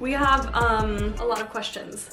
We have a lot of questions.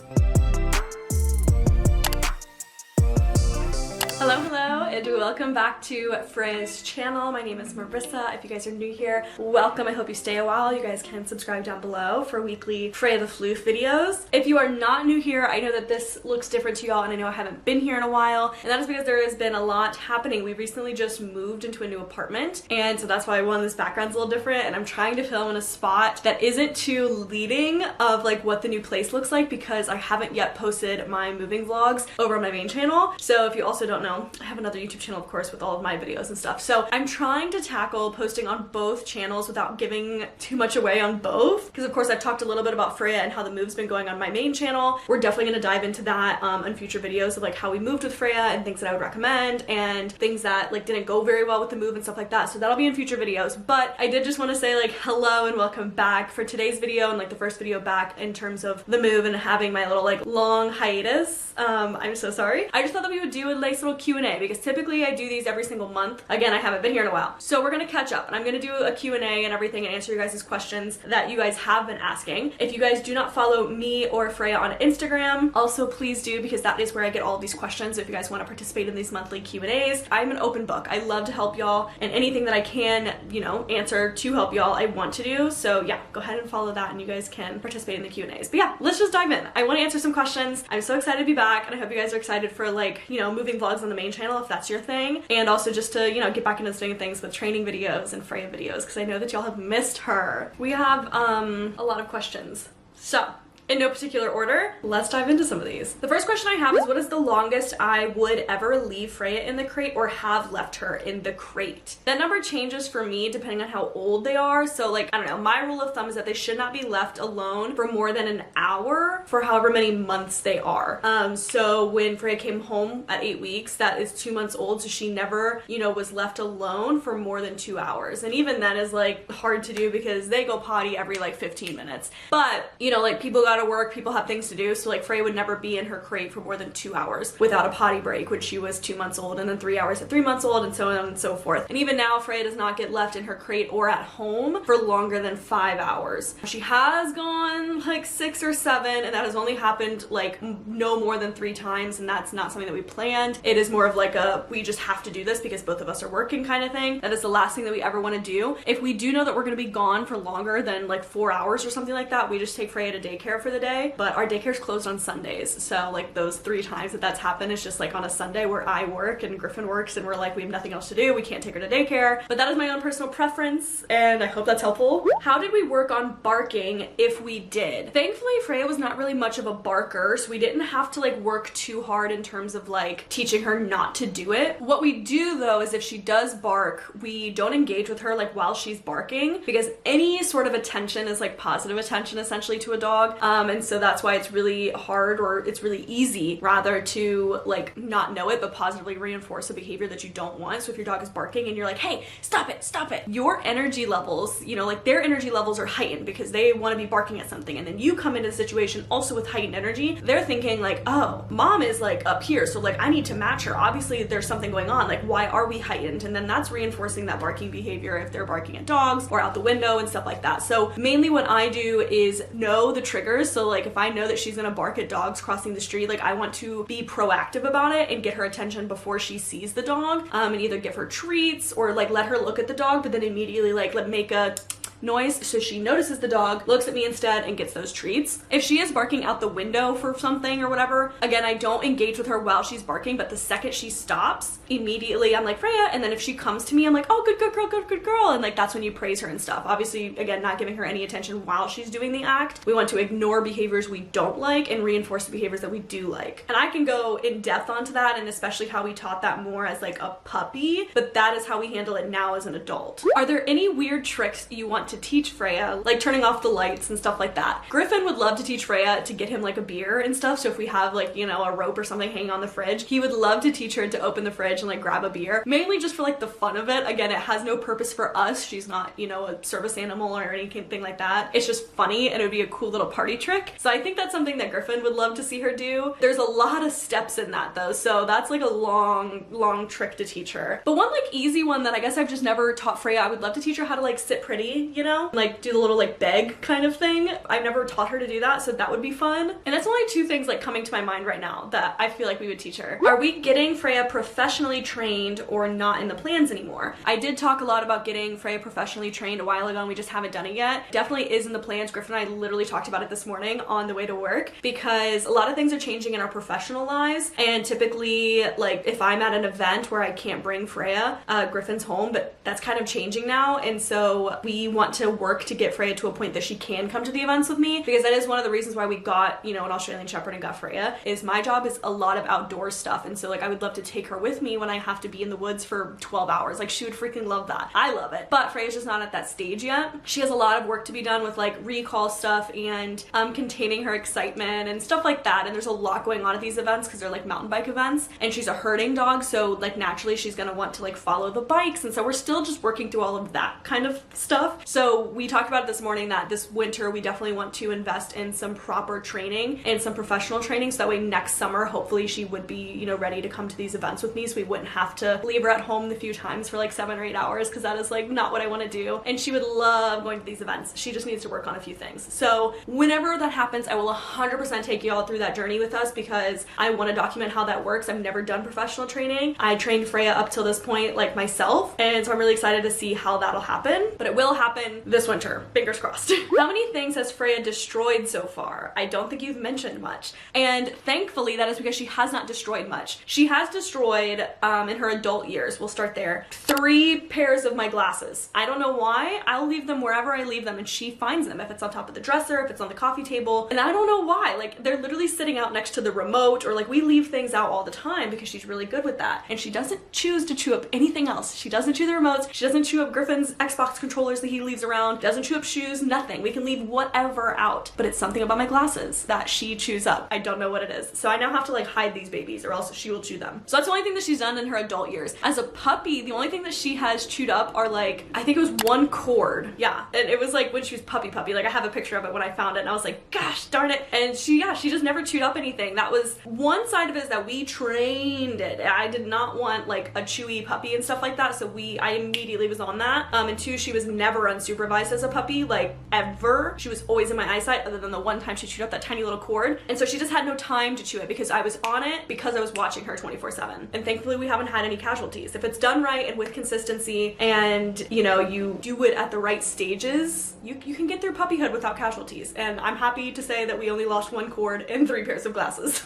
Hello, and welcome back to Freya's channel. My name is Marissa. If you guys are new here, welcome. I hope you stay a while. You guys can subscribe down below for weekly Freya the Floof videos. If you are not new here, I know that this looks different to y'all, and I know I haven't been here in a while, and that is because there has been a lot happening. We recently just moved into a new apartment, and so that's why one of this background's a little different, and I'm trying to film in a spot that isn't too leading of like what the new place looks like because I haven't yet posted my moving vlogs over on my main channel. So if you also don't know, I have another YouTube channel, of course, with all of my videos and stuff. So I'm trying to tackle posting on both channels without giving too much away on both. Because of course I've talked a little bit about Freya and how the move's been going on my main channel. We're definitely going to dive into that in future videos of like how we moved with Freya and things that I would recommend and things that like didn't go very well with the move and stuff like that. So that'll be in future videos. But I did just want to say like hello and welcome back for today's video and like the first video back in terms of the move and having my little like long hiatus. I'm so sorry. I just thought that we would do a nice little Q&A because typically I do these every single month. Again, I haven't been here in a while. So we're gonna catch up and I'm gonna do a Q&A and everything and answer your guys' questions that you guys have been asking. If you guys do not follow me or Freya on Instagram, also please do because that is where I get all of these questions. If you guys want to participate in these monthly Q&As, I'm an open book. I love to help y'all and anything that I can, you know, answer to help y'all, I want to do. So yeah, go ahead and follow that and you guys can participate in the Q&As. But yeah, let's just dive in. I want to answer some questions. I'm so excited to be back and I hope you guys are excited for like, you know, moving vlogs on the main channel if that's your thing, and also just to, you know, get back into the swing of things with training videos and Freya videos because I know that y'all have missed her. We have a lot of questions. So in no particular order, let's dive into some of these. The first question I have is what is the longest I would ever leave Freya in the crate or have left her in the crate? That number changes for me depending on how old they are. So like, I don't know, my rule of thumb is that they should not be left alone for more than an hour for however many months they are. So when Freya came home at 8 weeks, that is 2 months old. So she never, you know, was left alone for more than 2 hours. And even that is like hard to do because they go potty every like 15 minutes. But, you know, like people got to work, people have things to do, so like Freya would never be in her crate for more than 2 hours without a potty break when she was 2 months old, and then 3 hours at 3 months old, and so on and so forth. And even now Freya does not get left in her crate or at home for longer than 5 hours. She has gone like 6 or 7, and that has only happened like no more than 3 times, and that's not something that we planned. It is more of like a we just have to do this because both of us are working kind of thing. That is the last thing that we ever want to do. If we do know that we're going to be gone for longer than like 4 hours or something like that, we just take Freya to daycare for the day. But our daycare's closed on Sundays, so like those 3 times that that's happened is just like on a Sunday where I work and Griffin works and we're like we have nothing else to do, we can't take her to daycare. But that is my own personal preference and I hope that's helpful. How did we work on barking if we did? Thankfully Freya was not really much of a barker, so we didn't have to like work too hard in terms of like teaching her not to do it. What we do though is if she does bark, we don't engage with her like while she's barking because any sort of attention is like positive attention essentially to a dog, and so that's why it's really hard, or it's really easy rather, to like not know it but positively reinforce a behavior that you don't want. So if your dog is barking and you're like, hey, stop it, your energy levels, you know, like their energy levels are heightened because they want to be barking at something, and then you come into the situation also with heightened energy. They're thinking like, oh, mom is like up here, so like I need to match her, obviously there's something going on, like why are we heightened? And then that's reinforcing that barking behavior if they're barking at dogs or out the window and stuff like that. So mainly what I do is know the triggers. So like if I know that she's gonna bark at dogs crossing the street, like I want to be proactive about it and get her attention before she sees the dog, and either give her treats or like let her look at the dog but then immediately like make a noise so she notices the dog, looks at me instead, and gets those treats. If she is barking out the window for something or whatever, again, I don't engage with her while she's barking, but the second she stops, immediately I'm like, Freya, and then if she comes to me, I'm like, oh, good girl, and like that's when you praise her and stuff. Obviously, again, not giving her any attention while she's doing the act. We want to ignore behaviors we don't like and reinforce the behaviors that we do like. And I can go in depth onto that, and especially how we taught that more as like a puppy, but that is how we handle it now as an adult. Are there any weird tricks you want to teach Freya, like turning off the lights and stuff like that? Griffin would love to teach Freya to get him like a beer and stuff, so if we have like, you know, a rope or something hanging on the fridge, he would love to teach her to open the fridge and like grab a beer, mainly just for like the fun of it. Again, it has no purpose for us. She's not, you know, a service animal or anything like that. It's just funny and it would be a cool little party trick. So I think that's something that Griffin would love to see her do. There's a lot of steps in that though, so that's like a long trick to teach her. But one like easy one that I guess I've just never taught Freya, I would love to teach her how to like sit pretty. you know? Like do the little like beg kind of thing. I've never taught her to do that, so that would be fun. And that's only two things like coming to my mind right now that I feel like we would teach her. Are we getting Freya professionally trained or not in the plans anymore? I did talk a lot about getting Freya professionally trained a while ago and we just haven't done it yet. Definitely is in the plans. Griffin and I literally talked about it this morning on the way to work because a lot of things are changing in our professional lives, and typically like if I'm at an event where I can't bring Freya, Griffin's home, but that's kind of changing now, and so we want to work to get Freya to a point that she can come to the events with me, because that is one of the reasons why we got, you know, an Australian Shepherd and got Freya, is my job is a lot of outdoor stuff, and so like I would love to take her with me when I have to be in the woods for 12 hours. Like she would freaking love that. I love it. But Freya's just not at that stage yet. She has a lot of work to be done with like recall stuff and containing her excitement and stuff like that, and there's a lot going on at these events because they're like mountain bike events, and she's a herding dog, so like naturally she's gonna want to like follow the bikes, and so we're still just working through all of that kind of stuff. So we talked about it this morning that this winter we definitely want to invest in some proper training and some professional training, so that way next summer hopefully she would be, you know, ready to come to these events with me, so we wouldn't have to leave her at home the few times for like 7 or 8 hours, because that is like not what I want to do, and she would love going to these events. She just needs to work on a few things. So whenever that happens, I will 100% take you all through that journey with us, because I want to document how that works. I've never done professional training. I trained Freya up till this point like myself, and so I'm really excited to see how that'll happen, but it will happen this winter, fingers crossed. How many things has Freya destroyed so far? I don't think you've mentioned much, and thankfully that is because she has not destroyed much. She has destroyed in her adult years, we'll start there, 3 pairs of my glasses. I don't know why. I'll leave them wherever I leave them and she finds them, if it's on top of the dresser, if it's on the coffee table, and I don't know why. Like they're literally sitting out next to the remote, or like we leave things out all the time because she's really good with that, and she doesn't choose to chew up anything else. She doesn't chew the remotes, she doesn't chew up Griffin's Xbox controllers that he leaves around, doesn't chew up shoes, nothing. We can leave whatever out, but it's something about my glasses that she chews up. I don't know what it is, so I now have to like hide these babies or else she will chew them. So that's the only thing that she's done in her adult years. As a puppy, the only thing that she has chewed up are like, I think it was 1 cord. Yeah, and it was like when she was puppy. Like I have a picture of it when I found it, and I was like, gosh darn it. And she just never chewed up anything. That was one side of it, is that we trained it. I did not want like a chewy puppy and stuff like that, so I immediately was on that. And 2, she was never unsupervised as a puppy, like ever. She was always in my eyesight, other than the one time she chewed up that tiny little cord, and so she just had no time to chew it because I was on it, because I was watching her 24/7. And thankfully we haven't had any casualties. If it's done right and with consistency, and you know, you do it at the right stages, you can get through puppyhood without casualties, and I'm happy to say that we only lost 1 cord and 3 pairs of glasses.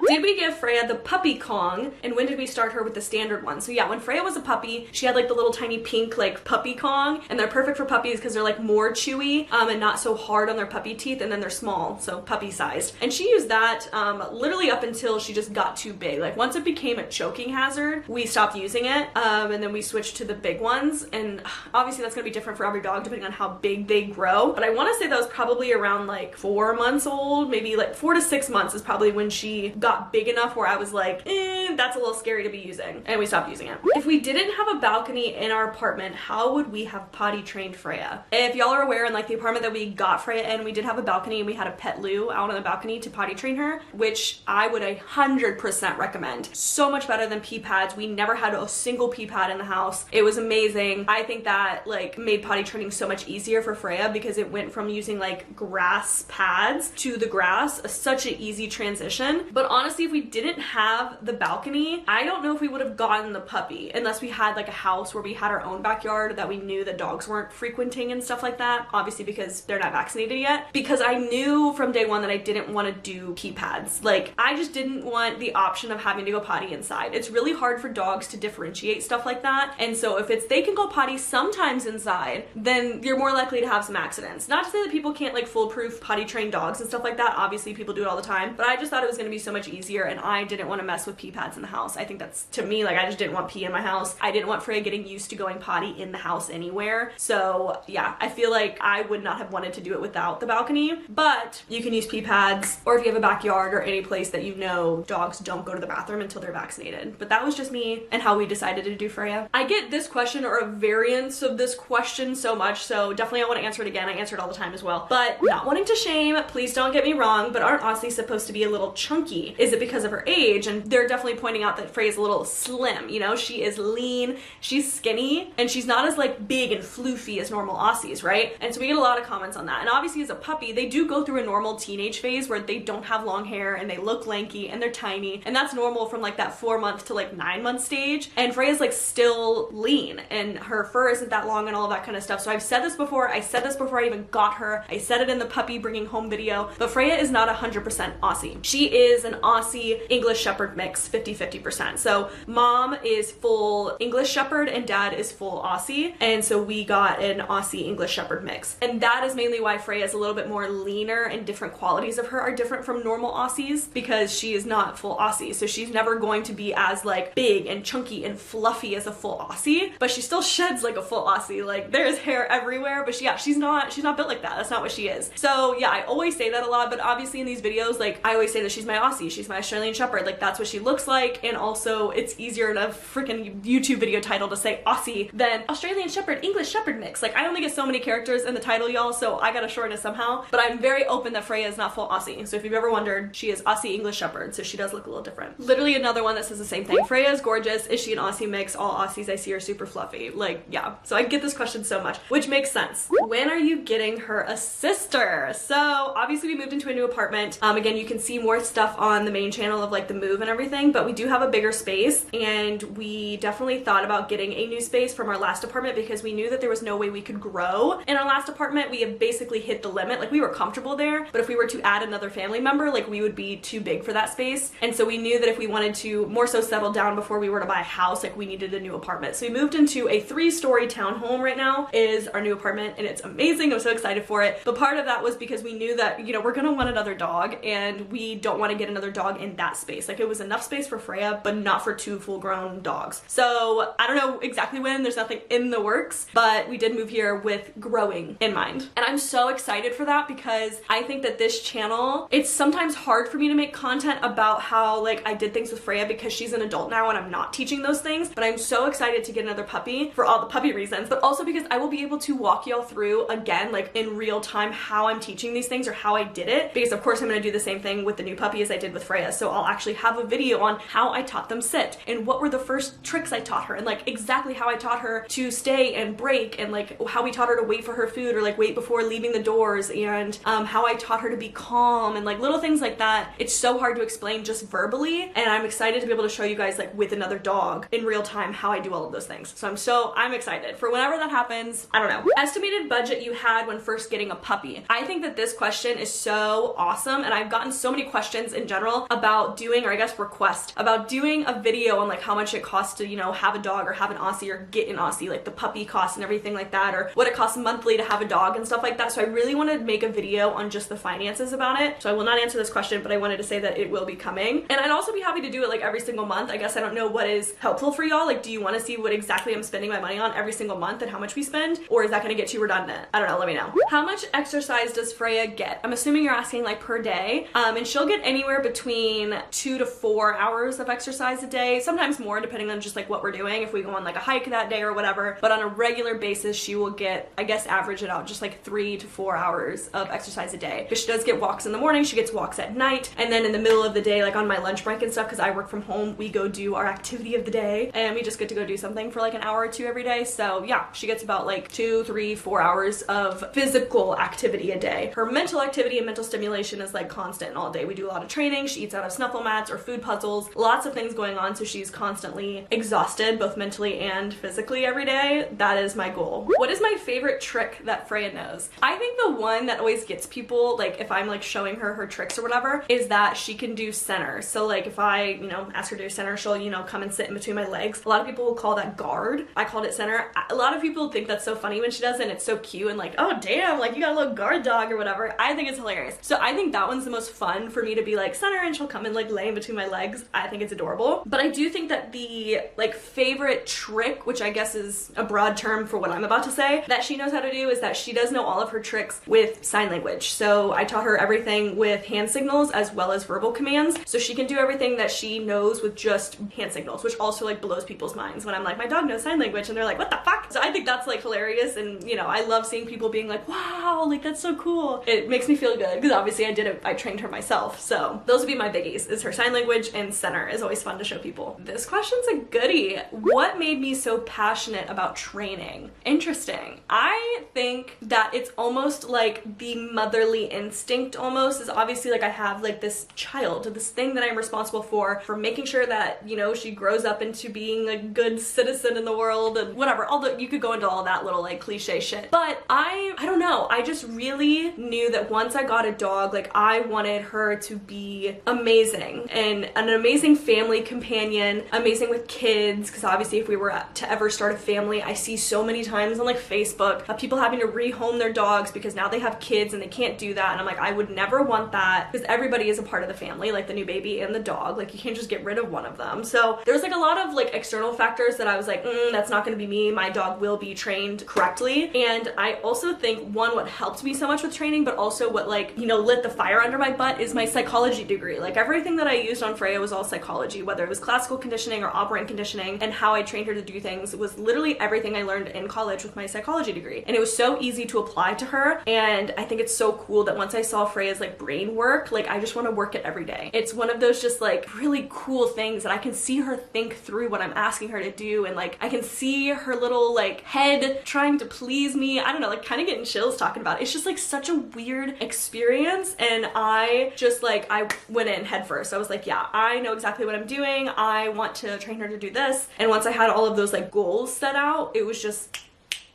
Did we give Freya the puppy Kong, and when did we start her with the standard one? So yeah, when Freya was a puppy, she had like the little tiny pink like puppy Kong, and they're perfect for puppies because they're like more chewy and not so hard on their puppy teeth, and then they're small, so puppy sized. And she used that literally up until she just got too big. Like once it became a choking hazard, we stopped using it, and then we switched to the big ones, and obviously that's gonna be different for every dog depending on how big they grow, but I want to say that was probably around like 4 months old, maybe like 4 to 6 months is probably when she got big enough where I was like, that's a little scary to be using, and we stopped using it. If we didn't have a balcony in our apartment, how would we have potty trained Freya? If y'all are aware, in like the apartment that we got Freya in, we did have a balcony, and we had a pet loo out on the balcony to potty train her, which I would 100% recommend. So much better than pee pads. We never had a single pee pad in the house. It was amazing. I think that like made potty training so much easier for Freya, because it went from using like grass pads to the grass, such an easy transition. But honestly, if we didn't have the balcony, I don't know if we would have gotten the puppy, unless we had like a house where we had our own backyard that we knew the dogs weren't frequenting and stuff like that, obviously because they're not vaccinated yet. Because I knew from day one that I didn't want to do pee pads. Like I just didn't want the option of having to go potty inside. It's really hard for dogs to differentiate stuff like that, and so if they can go potty sometimes inside, then you're more likely to have some accidents. Not to say that people can't like foolproof potty train dogs and stuff like that, obviously people do it all the time, but I just thought it was going to be so much easier, and I didn't want to mess with pee pads in the house. I think that's, to me, like I just didn't want pee in my house. I didn't want Freya getting used to going potty in the house anywhere. So yeah, I feel like I would not have wanted to do it without the balcony, but you can use pee pads, or if you have a backyard or any place that you know dogs don't go to the bathroom until they're vaccinated. But that was just me and how we decided to do Freya. I get this question or a variance of this question so much, so definitely I want to answer it again. I answer it all the time as well. But not wanting to shame, please don't get me wrong, but aren't Aussies supposed to be a little chunky? Is is it because of her age? And they're definitely pointing out that Freya's a little slim, you know, she is lean, she's skinny, and she's not as like big and floofy as normal Aussies, right? And so we get a lot of comments on that. And obviously as a puppy, they do go through a normal teenage phase where they don't have long hair and they look lanky and they're tiny, and that's normal from like that 4-month to like 9-month stage. And Freya's like still lean and her fur isn't that long and all of that kind of stuff. So I've said this before, I said this before I even got her, I said it in the puppy bringing home video, but Freya is not 100% Aussie. She is an Aussie English Shepherd mix, 50-50%. So mom is full English Shepherd and dad is full Aussie, and so we got an Aussie English Shepherd mix. And that is mainly why Freya is a little bit more leaner, and different qualities of her are different from normal Aussies because she is not full Aussie. So she's never going to be as like big and chunky and fluffy as a full Aussie, but she still sheds like a full Aussie. Like there's hair everywhere, but she's not built like that. That's not what she is. So yeah, I always say that a lot, but obviously in these videos, like I always say that she's my Aussie, she's my Australian Shepherd, like that's what she looks like. And also it's easier in a freaking YouTube video title to say Aussie than Australian Shepherd, English Shepherd mix. Like I only get so many characters in the title, y'all, so I gotta shorten it somehow. But I'm very open that Freya is not full Aussie. So if you've ever wondered, she is Aussie English Shepherd, so she does look a little different. Literally another one that says the same thing. Freya is gorgeous. Is she an Aussie mix? All Aussies I see are super fluffy. Like, yeah. So I get this question so much, which makes sense. When are you getting her a sister? So obviously we moved into a new apartment. Again, you can see more stuff on the main channel of like the move and everything, but we do have a bigger space, and we definitely thought about getting a new space from our last apartment because we knew that there was no way we could grow in our last apartment. We have basically hit the limit. Like we were comfortable there, but if we were to add another family member, like we would be too big for that space. And so we knew that if we wanted to more so settle down before we were to buy a house, like we needed a new apartment. So we moved into a 3-story townhome right now is our new apartment, and it's amazing. I'm so excited for it. But part of that was because we knew that, you know, we're gonna want another dog, and we don't want to get another dog in that space. Like it was enough space for Freya, but not for 2 full-grown dogs. So I don't know exactly when, there's nothing in the works, but we did move here with growing in mind. And I'm so excited for that because I think that this channel, it's sometimes hard for me to make content about how like I did things with Freya because she's an adult now and I'm not teaching those things. But I'm so excited to get another puppy for all the puppy reasons, but also because I will be able to walk y'all through again, like in real time, how I'm teaching these things or how I did it. Because of course I'm gonna do the same thing with the new puppy as I did with Freya. So I'll actually have a video on how I taught them sit and what were the first tricks I taught her and like exactly how I taught her to stay and break, and like how we taught her to wait for her food or like wait before leaving the doors, and how I taught her to be calm and like little things like that. It's so hard to explain just verbally, and I'm excited to be able to show you guys like with another dog in real time how I do all of those things. So I'm excited for whenever that happens. I don't know. Estimated budget you had when first getting a puppy. I think that this question is so awesome, and I've gotten so many questions in general about doing, or I guess request about doing a video on like how much it costs to, you know, have a dog or have an Aussie or get an Aussie, like the puppy costs and everything like that, or what it costs monthly to have a dog and stuff like that. So I really want to make a video on just the finances about it. So I will not answer this question, but I wanted to say that it will be coming. And I'd also be happy to do it like every single month. I guess I don't know what is helpful for y'all. Like, do you want to see what exactly I'm spending my money on every single month and how much we spend? Or is that going to get too redundant? I don't know. Let me know. How much exercise does Freya get? I'm assuming you're asking like per day. And she'll get anywhere between 2 to 4 hours of exercise a day, sometimes more depending on just like what we're doing, if we go on like a hike that day or whatever. But on a regular basis, she will get, I guess average it out, just like 3 to 4 hours of exercise a day. Because she does get walks in the morning, she gets walks at night, and then in the middle of the day, like on my lunch break and stuff, because I work from home, we go do our activity of the day, and we just get to go do something for like an hour or 2 every day. So yeah, she gets about like 2, 3, 4 hours of physical activity a day. Her mental activity and mental stimulation is like constant all day. We do a lot of training, she eats out of snuffle mats or food puzzles, lots of things going on, so she's constantly exhausted both mentally and physically every day. That is my goal. What is my favorite trick that Freya knows? I think the one that always gets people, like if I'm like showing her her tricks or whatever, is that she can do center. So like if I, you know, ask her to do center, she'll, you know, come and sit in between my legs. A lot of people will call that guard. I called it center. A lot of people think that's so funny when she does it, and it's so cute and like, oh damn, like you got a little guard dog or whatever. I think it's hilarious. So I think that one's the most fun for me to be like center, and she'll come and like lay in between my legs. I think it's adorable. But I do think that the like favorite trick, which I guess is a broad term for what I'm about to say, that she knows how to do is that she does know all of her tricks with sign language. So I taught her everything with hand signals as well as verbal commands. So she can do everything that she knows with just hand signals, which also like blows people's minds when I'm like, my dog knows sign language, and they're like, what the fuck? So I think that's like hilarious, and you know, I love seeing people being like, wow, like that's so cool. It makes me feel good because obviously I trained her myself. So those would would be my biggies, is her sign language and center is always fun to show people. This question's a goodie. What made me so passionate about training? Interesting. I think that it's almost like the motherly instinct almost is obviously like I have like this child, this thing that I'm responsible for making sure that, you know, she grows up into being a good citizen in the world and whatever. Although you could go into all that little like cliche shit. But I don't know. I just really knew that once I got a dog, like I wanted her to be amazing and an amazing family companion, amazing with kids, because obviously if we were to ever start a family, I see so many times on like Facebook of people having to rehome their dogs because now they have kids and they can't do that, and I'm like, I would never want that, because everybody is a part of the family, like the new baby and the dog, like you can't just get rid of one of them. So there was like a lot of like external factors that I was like, that's not going to be me. My dog will be trained correctly. And I also think what helped me so much with training, but also what like, you know, lit the fire under my butt is my psychology degree. Like everything that I used on Freya was all psychology, whether it was classical conditioning or operant conditioning, and how I trained her to do things was literally everything I learned in college with my psychology degree. And it was so easy to apply to her. And I think it's so cool that once I saw Freya's like brain work, like I just want to work it every day. It's one of those just like really cool things that I can see her think through what I'm asking her to do, and like I can see her little like head trying to please me. I don't know, like kind of getting chills talking about it. It's just like such a weird experience, and I just like I went in head first. I was like, yeah, I know exactly what I'm doing. I want to train her to do this. And once I had all of those like goals set out, it was just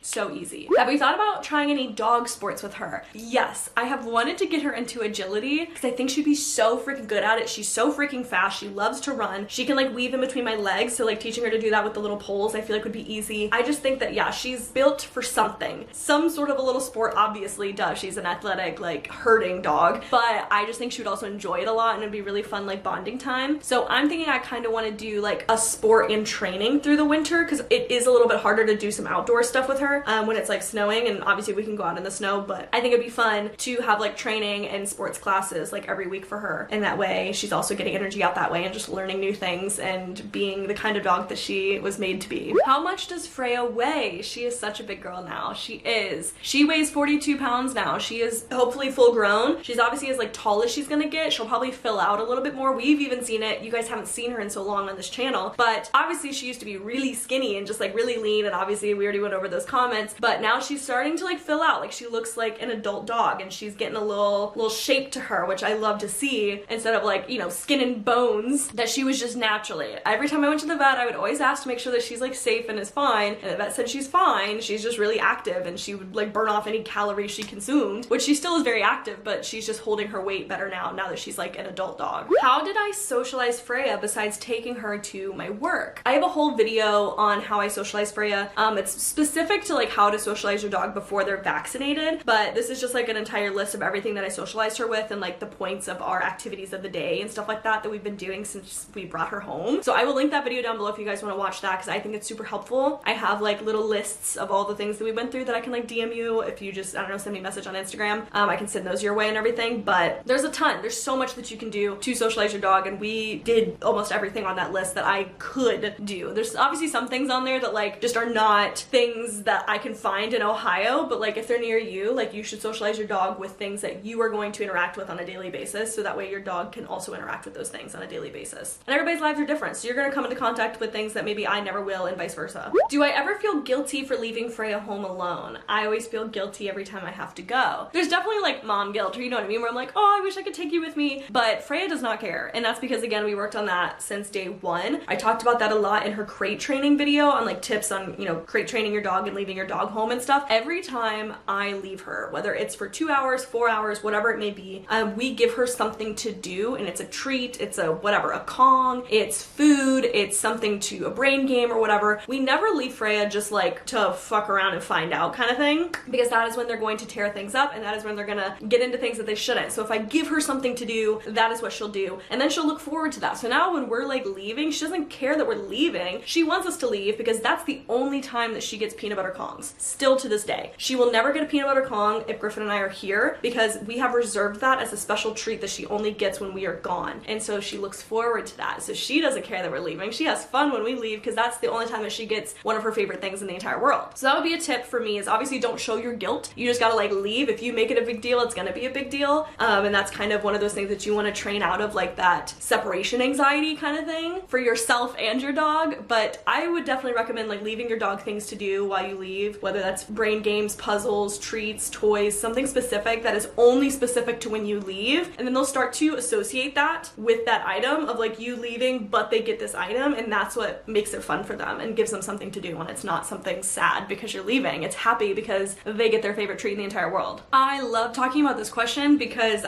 so easy. Have we thought about trying any dog sports with her? Yes, I have wanted to get her into agility because I think she'd be so freaking good at it. She's so freaking fast. She loves to run. She can like weave in between my legs, so like teaching her to do that with the little poles I feel like would be easy. I just think that yeah, she's built for something. Some sort of a little sport, obviously, duh, she's an athletic like herding dog, but I just think she would also enjoy it a lot and it'd be really fun like bonding time. So I'm thinking I kind of want to do like a sport in training through the winter, because it is a little bit harder to do some outdoor stuff with her when it's like snowing, and obviously we can go out in the snow, but I think it'd be fun to have like training and sports classes like every week for her, and that way she's also getting energy out that way and just learning new things and being the kind of dog that she was made to be. How much does Freya weigh? She is such a big girl now. She weighs 42 pounds now. She is hopefully full grown. She's obviously as like tall as she's gonna get. She'll probably fill out a little bit more. We've even seen it. You guys haven't seen her in so long on this channel, but obviously she used to be really skinny and just like really lean, and obviously we already went over those comments, but now she's starting to like fill out. Like she looks like an adult dog, and she's getting a little shape to her, which I love to see, instead of like, you know, skin and bones that she was just naturally. Every time I went to the vet, I would always ask to make sure that she's like safe and is fine, and the vet said she's fine. She's just really active and she would like burn off any calories she consumed, which she still is very active, but she's just holding her weight better now that she's like an adult dog. How did I socialize Freya besides taking her to my work? I have a whole video on how I socialize Freya. It's specific to like how to socialize your dog before they're vaccinated, but this is just like an entire list of everything that I socialized her with and like the points of our activities of the day and stuff like that we've been doing since we brought her home. So I will link that video down below if you guys want to watch that, because I think it's super helpful. I have like little lists of all the things that we went through that I can like DM you if you just, I don't know, send me a message on Instagram. I can send those your way and everything, but there's a ton. There's so much that you can do to socialize your dog, and we did almost everything on that list that I could do. There's obviously some things on there that like just are not things that I can find in Ohio, but like if they're near you, like you should socialize your dog with things that you are going to interact with on a daily basis, so that way your dog can also interact with those things on a daily basis. And everybody's lives are different, so you're going to come into contact with things that maybe I never will, and vice versa. Do I ever feel guilty for leaving Freya home alone? I always feel guilty every time I have to go. There's definitely like mom guilt, or you know what I mean, where I'm like, oh, I wish I could take you with me, but Freya does not care, and that's because again, we worked on that since day one. I talked about that a lot in her crate training video on like tips on, you know, crate training your dog and leaving your dog home and stuff. Every time I leave her, whether it's for 2 hours, 4 hours, whatever it may be, we give her something to do, and it's a treat, it's a whatever, a Kong, it's food, it's something to a brain game or whatever. We never leave Freya just like to fuck around and find out kind of thing, because that is when they're going to tear things up, and that is when they're gonna get into things that they shouldn't. So if I give her something to do, that is what she'll do, and then she'll look forward to that. So now when we're like leaving, she doesn't care that we're leaving. She wants us to leave because that's the only time that she gets peanut butter Kongs, still to this day. She will never get a peanut butter Kong if Griffin and I are here, because we have reserved that as a special treat that she only gets when we are gone. And so she looks forward to that. So she doesn't care that we're leaving. She has fun when we leave, because that's the only time that she gets one of her favorite things in the entire world. So that would be a tip for me, is obviously don't show your guilt. You just gotta like leave. If you make it a big deal, it's gonna be a big deal. And that's kind of one of those things that you want to train out of, like that separation anxiety kind of thing for yourself and your dog. But I would definitely recommend like leaving your dog things to do while you leave, whether that's brain games, puzzles, treats, toys, something specific that is only specific to when you leave. And then they'll start to associate that with that item of like you leaving, but they get this item, and that's what makes it fun for them and gives them something to do when it's not something sad because you're leaving. It's happy because they get their favorite treat in the entire world. I love talking about this question because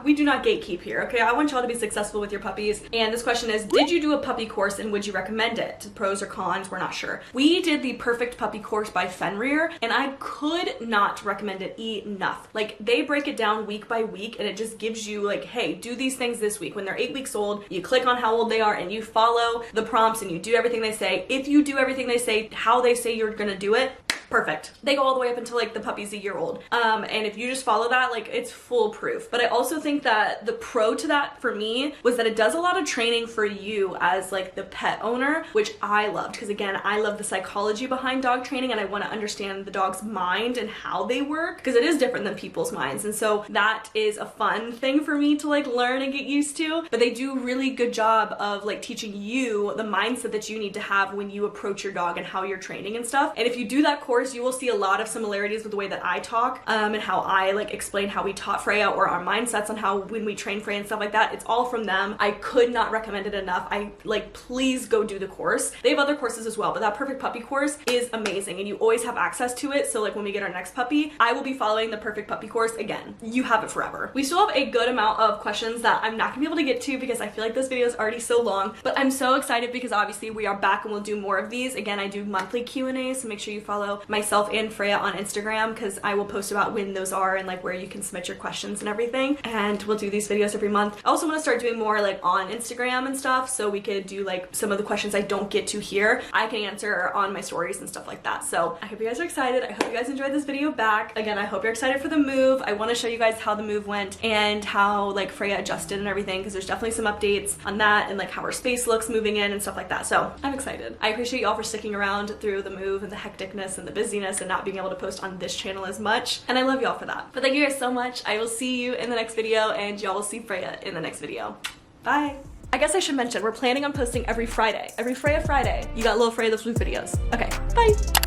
we do not gatekeep here, okay? I want y'all to be successful with your puppies. And this question is, did you do a puppy course and would you recommend it? Pros or cons, we're not sure. We did the Perfect Puppy Course by Fenrir, and I could not recommend it enough. Like, they break it down week by week, and it just gives you like, hey, do these things this week. When they're 8 weeks old, you click on how old they are and you follow the prompts and you do everything they say. If you do everything they say, how they say you're gonna do it, perfect. They go all the way up until like the puppy's a year old. And if you just follow that, like it's foolproof. But I also think that the pro to that for me was that it does a lot of training for you as like the pet owner, which I loved, because again, I love the psychology behind dog training and I want to understand the dog's mind and how they work, because it is different than people's minds. And so that is a fun thing for me to like learn and get used to. But they do a really good job of like teaching you the mindset that you need to have when you approach your dog and how you're training and stuff. And if you do that course, you will see a lot of similarities with the way that I talk and how I like explain how we taught Freya, or our mindsets on how when we train Freya and stuff like that. It's all from them. I could not recommend it enough. I like, please go do the course. They have other courses as well, but that Perfect Puppy course is amazing and you always have access to it. So like when we get our next puppy, I will be following the Perfect Puppy course again. You have it forever. We still have a good amount of questions that I'm not gonna be able to get to because I feel like this video is already so long, but I'm so excited because obviously we are back and we'll do more of these. Again, I do monthly Q&As, so make sure you follow myself and Freya on Instagram, because I will post about when those are and like where you can submit your questions and everything. And we'll do these videos every month. I also want to start doing more like on Instagram and stuff, so we could do like some of the questions I don't get to here, I can answer on my stories and stuff like that. So I hope you guys are excited. I hope you guys enjoyed this video back. Again, I hope you're excited for the move. I want to show you guys how the move went and how like Freya adjusted and everything, because there's definitely some updates on that and like how her space looks moving in and stuff like that. So I'm excited. I appreciate y'all for sticking around through the move and the hecticness and the busyness and not being able to post on this channel as much, and I love y'all for that. But thank you guys so much. I will see you in the next video, and y'all will see Freya in the next video. Bye. I guess I should mention, we're planning on posting every Friday. Every Freya Friday, you got little Freya the Floof videos. Okay, bye.